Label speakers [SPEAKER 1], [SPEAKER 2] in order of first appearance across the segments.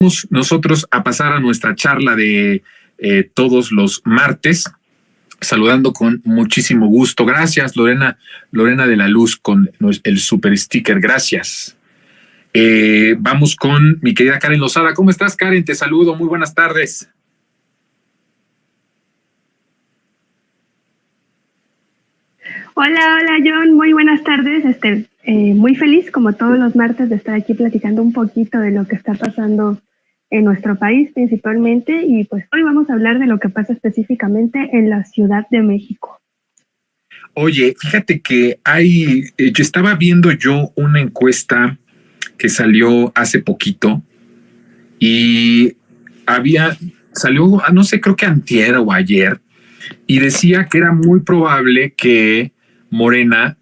[SPEAKER 1] Vamos nosotros a pasar a nuestra charla de todos los martes, saludando con muchísimo gusto. Gracias, Lorena de la Luz, con el super sticker. Gracias. Vamos con mi querida Karen Lozada. ¿Cómo estás, Karen? Te saludo. Muy buenas tardes.
[SPEAKER 2] Hola, John. Muy buenas tardes. Muy feliz, como todos los martes, de estar aquí platicando un poquito de lo que está pasando en nuestro país principalmente, y pues hoy vamos a hablar de lo que pasa específicamente en la Ciudad de México.
[SPEAKER 1] Oye, fíjate que yo estaba viendo una encuesta que salió hace poquito y salió, no sé, creo que antier o ayer, y decía que era muy probable que Morena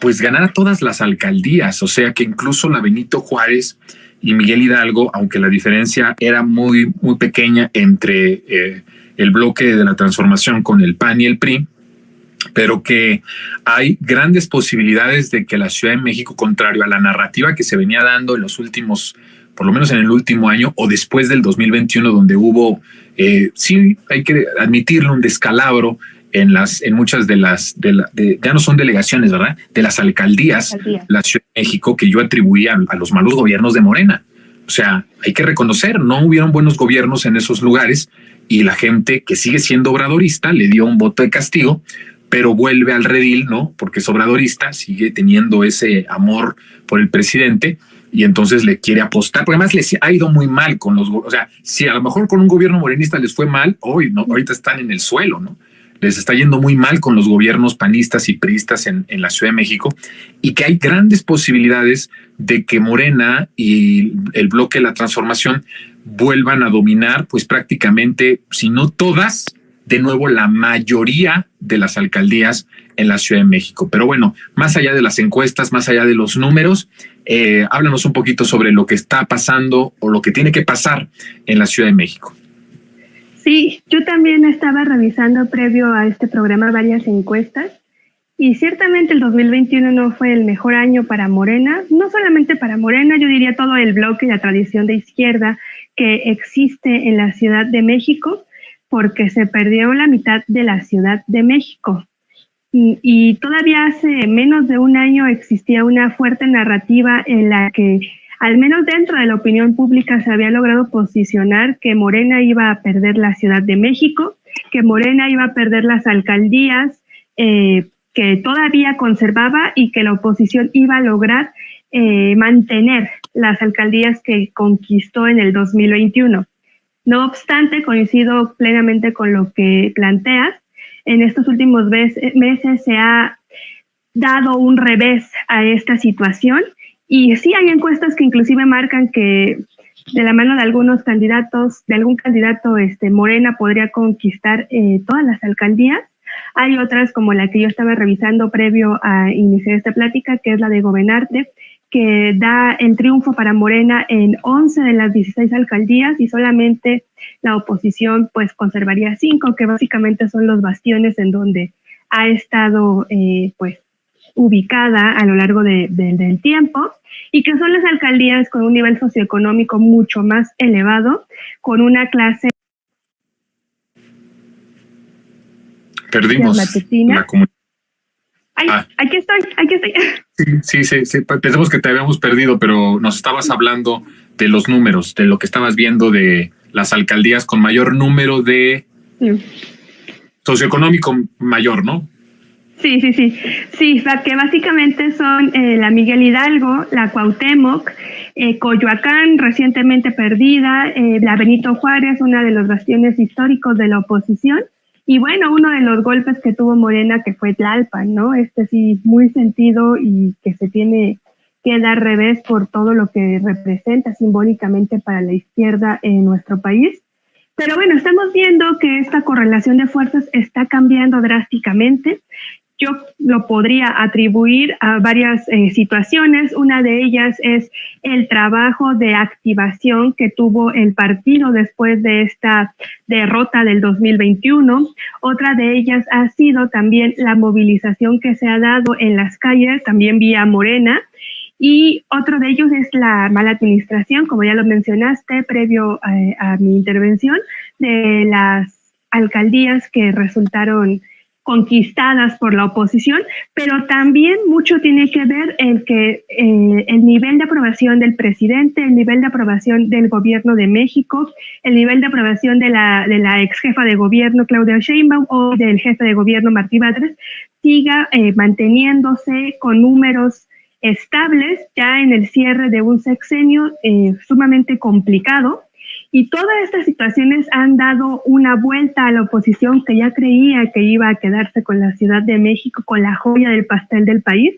[SPEAKER 1] pues ganara todas las alcaldías, o sea que incluso la Benito Juárez y Miguel Hidalgo, aunque la diferencia era muy, muy pequeña entre el bloque de la transformación con el PAN y el PRI, pero que hay grandes posibilidades de que la Ciudad de México, contrario a la narrativa que se venía dando en los últimos, por lo menos en el último año o después del 2021, donde hubo, sí, hay que admitirlo, un descalabro en muchas ya no son delegaciones, ¿verdad? De las alcaldías, la Ciudad de México, que yo atribuía a los malos gobiernos de Morena. O sea, hay que reconocer, no hubieron buenos gobiernos en esos lugares y la gente que sigue siendo obradorista le dio un voto de castigo, pero vuelve al redil, ¿no? Porque es obradorista, sigue teniendo ese amor por el presidente y entonces le quiere apostar, porque además les ha ido muy mal o sea, si a lo mejor con un gobierno morenista les fue mal, ahorita están en el suelo, ¿no? Les está yendo muy mal con los gobiernos panistas y priistas en la Ciudad de México, y que hay grandes posibilidades de que Morena y el bloque de la transformación vuelvan a dominar, pues prácticamente, si no todas, de nuevo la mayoría de las alcaldías en la Ciudad de México. Pero bueno, más allá de las encuestas, más allá de los números, háblanos un poquito sobre lo que está pasando o lo que tiene que pasar en la Ciudad de México.
[SPEAKER 2] Sí, yo también estaba revisando previo a este programa varias encuestas, y ciertamente el 2021 no fue el mejor año para Morena, no solamente para Morena, yo diría todo el bloque y la tradición de izquierda que existe en la Ciudad de México, porque se perdió la mitad de la Ciudad de México. Y todavía hace menos de un año existía una fuerte narrativa en la que, al menos dentro de la opinión pública, se había logrado posicionar que Morena iba a perder la Ciudad de México, que Morena iba a perder las alcaldías que todavía conservaba, y que la oposición iba a lograr mantener las alcaldías que conquistó en el 2021. No obstante, coincido plenamente con lo que planteas. En estos últimos meses se ha dado un revés a esta situación, y sí hay encuestas que inclusive marcan que de la mano de algunos candidatos, de algún candidato Morena podría conquistar todas las alcaldías. Hay otras, como la que yo estaba revisando previo a iniciar esta plática, que es la de Gobernarte, que da el triunfo para Morena en 11 de las 16 alcaldías, y solamente la oposición pues conservaría 5, que básicamente son los bastiones en donde ha estado pues ubicada a lo largo del tiempo, y que son las alcaldías con un nivel socioeconómico mucho más elevado, con una clase...
[SPEAKER 1] Perdimos la comunicación.
[SPEAKER 2] Aquí estoy.
[SPEAKER 1] Sí, pensamos que te habíamos perdido, pero nos estabas hablando de los números, de lo que estabas viendo de las alcaldías con mayor número de socioeconómico mayor, ¿no?
[SPEAKER 2] Sí, que básicamente son la Miguel Hidalgo, la Cuauhtémoc, Coyoacán, recientemente perdida, la Benito Juárez, una de los bastiones históricos de la oposición, y bueno, uno de los golpes que tuvo Morena, que fue Tlalpan, ¿no? Sí, muy sentido, y que se tiene que dar revés por todo lo que representa simbólicamente para la izquierda en nuestro país. Pero bueno, estamos viendo que esta correlación de fuerzas está cambiando drásticamente. Yo lo podría atribuir a varias situaciones. Una de ellas es el trabajo de activación que tuvo el partido después de esta derrota del 2021. Otra de ellas ha sido también la movilización que se ha dado en las calles, también vía Morena, y otro de ellos es la mala administración, como ya lo mencionaste previo a mi intervención, de las alcaldías que resultaron conquistadas por la oposición, pero también mucho tiene que ver el que el nivel de aprobación del presidente, el nivel de aprobación del gobierno de México, el nivel de aprobación de la ex jefa de gobierno Claudia Sheinbaum o del jefe de gobierno Martí Batres siga manteniéndose con números estables ya en el cierre de un sexenio sumamente complicado. Y todas estas situaciones han dado una vuelta a la oposición que ya creía que iba a quedarse con la Ciudad de México, con la joya del pastel del país,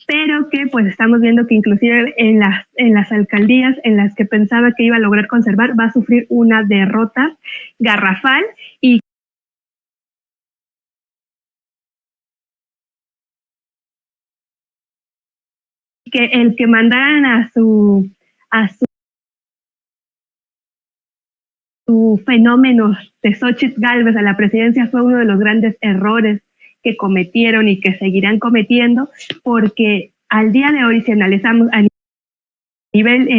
[SPEAKER 2] pero que pues estamos viendo que inclusive en las alcaldías en las que pensaba que iba a lograr conservar va a sufrir una derrota garrafal y que el que mandaran a su fenómeno de Xóchitl Gálvez a la presidencia fue uno de los grandes errores que cometieron y que seguirán cometiendo, porque al día de hoy, si analizamos a nivel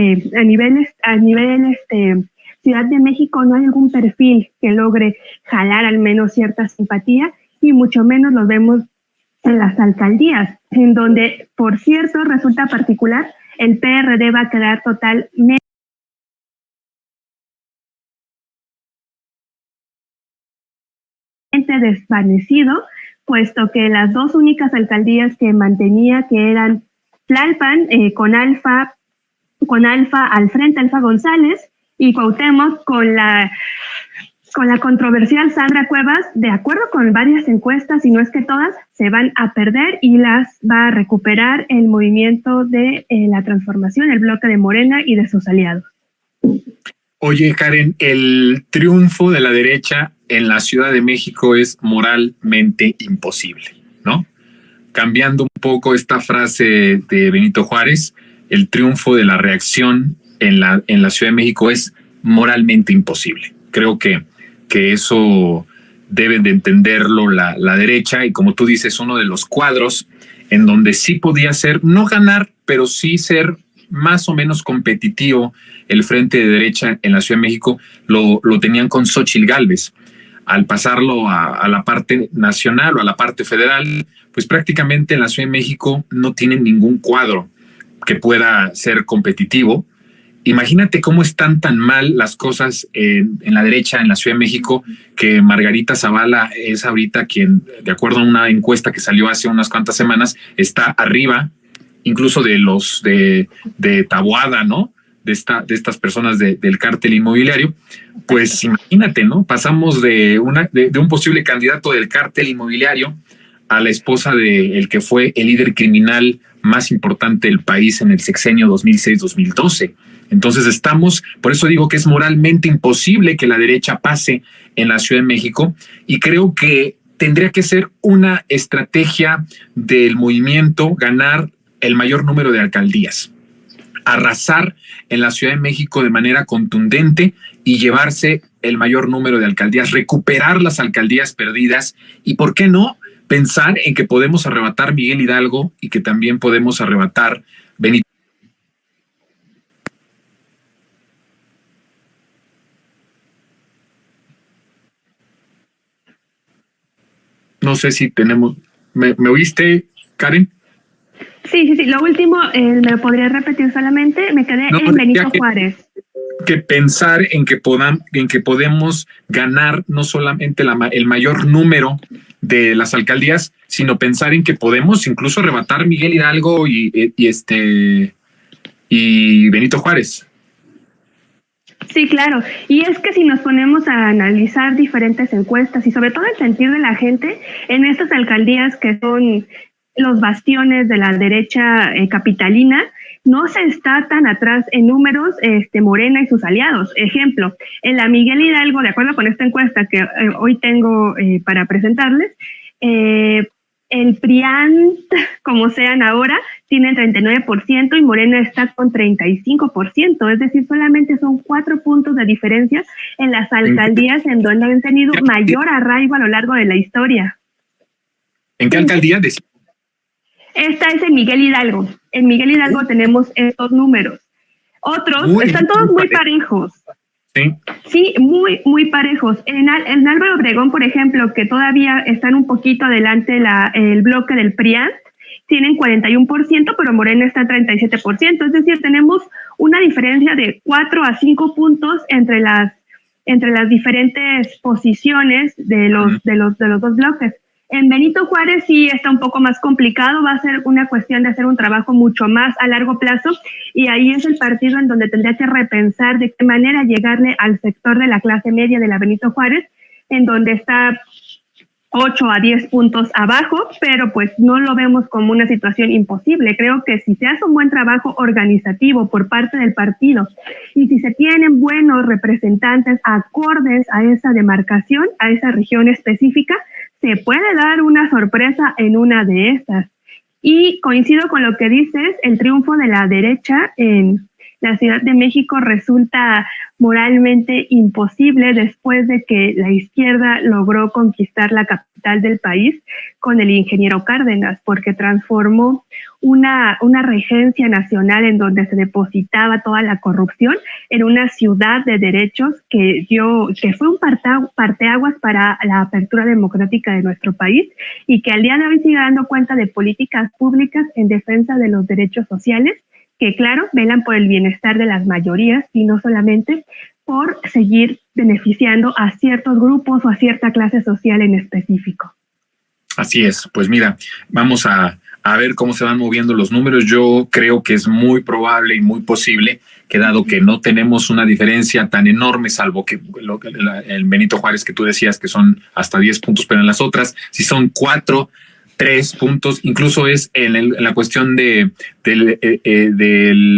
[SPEAKER 2] Ciudad de México, no hay algún perfil que logre jalar al menos cierta simpatía, y mucho menos lo vemos en las alcaldías, en donde, por cierto, resulta particular, el PRD va a quedar totalmente desvanecido, puesto que las dos únicas alcaldías que mantenía, que eran Tlalpan, con Alfa al frente, Alfa González, y Cuauhtémoc con la controversial Sandra Cuevas, de acuerdo con varias encuestas, y no es que todas, se van a perder y las va a recuperar el movimiento de la transformación, el bloque de Morena y de sus aliados.
[SPEAKER 1] Oye, Karen, el triunfo de la derecha en la Ciudad de México es moralmente imposible, ¿no? Cambiando un poco esta frase de Benito Juárez, el triunfo de la reacción en la Ciudad de México es moralmente imposible. Creo que eso deben de entenderlo la derecha, y como tú dices, uno de los cuadros en donde sí podía ser, no ganar, pero sí ser más o menos competitivo el frente de derecha en la Ciudad de México, lo tenían con Xóchitl Gálvez. Al pasarlo a la parte nacional o a la parte federal, pues prácticamente en la Ciudad de México no tienen ningún cuadro que pueda ser competitivo. Imagínate cómo están tan mal las cosas en la derecha en la Ciudad de México, que Margarita Zavala es ahorita quien, de acuerdo a una encuesta que salió hace unas cuantas semanas, está arriba incluso de los de Taboada, ¿no? De estas personas del cártel inmobiliario. Pues imagínate, ¿no? Pasamos de un posible candidato del cártel inmobiliario a la esposa de el que fue el líder criminal más importante del país en el sexenio 2006-2012. Entonces por eso digo que es moralmente imposible que la derecha pase en la Ciudad de México, y creo que tendría que ser una estrategia del movimiento ganar el mayor número de alcaldías, arrasar en la Ciudad de México de manera contundente y llevarse el mayor número de alcaldías, recuperar las alcaldías perdidas, y ¿por qué no pensar en que podemos arrebatar Miguel Hidalgo y que también podemos arrebatar Benito? No sé si tenemos... ¿Me oíste, Karen?
[SPEAKER 2] Sí. Lo último, ¿me lo podría repetir solamente? Me quedé en Benito Juárez.
[SPEAKER 1] Que pensar en que podemos ganar no solamente el mayor número de las alcaldías, sino pensar en que podemos incluso arrebatar Miguel Hidalgo y Benito Juárez.
[SPEAKER 2] Sí, claro. Y es que si nos ponemos a analizar diferentes encuestas y sobre todo el sentir de la gente en estas alcaldías que son los bastiones de la derecha capitalina, no se está tan atrás en números Morena y sus aliados. Ejemplo, en la Miguel Hidalgo, de acuerdo con esta encuesta que hoy tengo para presentarles, el PRIAN, como sean ahora, tiene el 39% y Morena está con 35%, es decir, solamente son 4 puntos de diferencia en las alcaldías en donde han tenido mayor arraigo a lo largo de la historia.
[SPEAKER 1] ¿En qué alcaldía?
[SPEAKER 2] Esta es en Miguel Hidalgo. En Miguel Hidalgo tenemos estos números. Otros están todos muy parejos.
[SPEAKER 1] Sí.
[SPEAKER 2] Sí, muy parejos. En Álvaro Obregón, por ejemplo, que todavía están un poquito adelante el bloque del PRIAN, tienen 41%, pero Morena está 37%. Es decir, tenemos una diferencia de 4 a 5 puntos entre las diferentes posiciones de los dos bloques. En Benito Juárez sí está un poco más complicado, va a ser una cuestión de hacer un trabajo mucho más a largo plazo, y ahí es el partido en donde tendría que repensar de qué manera llegarle al sector de la clase media de la Benito Juárez, en donde está 8 a 10 puntos abajo, pero pues no lo vemos como una situación imposible. Creo que si se hace un buen trabajo organizativo por parte del partido y si se tienen buenos representantes acordes a esa demarcación, a esa región específica, se puede dar una sorpresa en una de estas. Y coincido con lo que dices, el triunfo de la derecha en la Ciudad de México resulta moralmente imposible después de que la izquierda logró conquistar la capital del país con el ingeniero Cárdenas, porque transformó una regencia nacional en donde se depositaba toda la corrupción en una ciudad de derechos que fue un parteaguas para la apertura democrática de nuestro país, y que al día de hoy sigue dando cuenta de políticas públicas en defensa de los derechos sociales, que claro, velan por el bienestar de las mayorías y no solamente por seguir beneficiando a ciertos grupos o a cierta clase social en específico.
[SPEAKER 1] Así es, pues mira, vamos a ver cómo se van moviendo los números. Yo creo que es muy probable y muy posible que, dado que no tenemos una diferencia tan enorme, salvo que el Benito Juárez que tú decías que son hasta 10 puntos, pero en las otras, si son 4, 3 puntos, incluso es en la cuestión del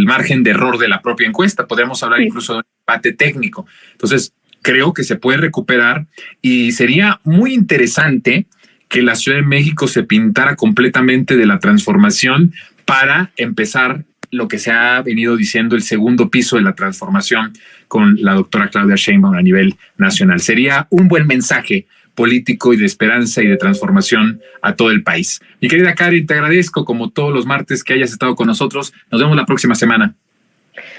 [SPEAKER 1] margen de error de la propia encuesta. Podríamos hablar incluso de un empate técnico. Entonces, creo que se puede recuperar y sería muy interesante que la Ciudad de México se pintara completamente de la transformación para empezar lo que se ha venido diciendo, el segundo piso de la transformación con la doctora Claudia Sheinbaum a nivel nacional. Sería un buen mensaje político y de esperanza y de transformación a todo el país. Mi querida Karen, te agradezco como todos los martes que hayas estado con nosotros. Nos vemos la próxima semana.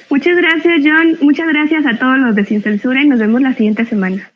[SPEAKER 2] Muchas gracias, John. Muchas gracias a todos los de Sin Censura y nos vemos la siguiente semana.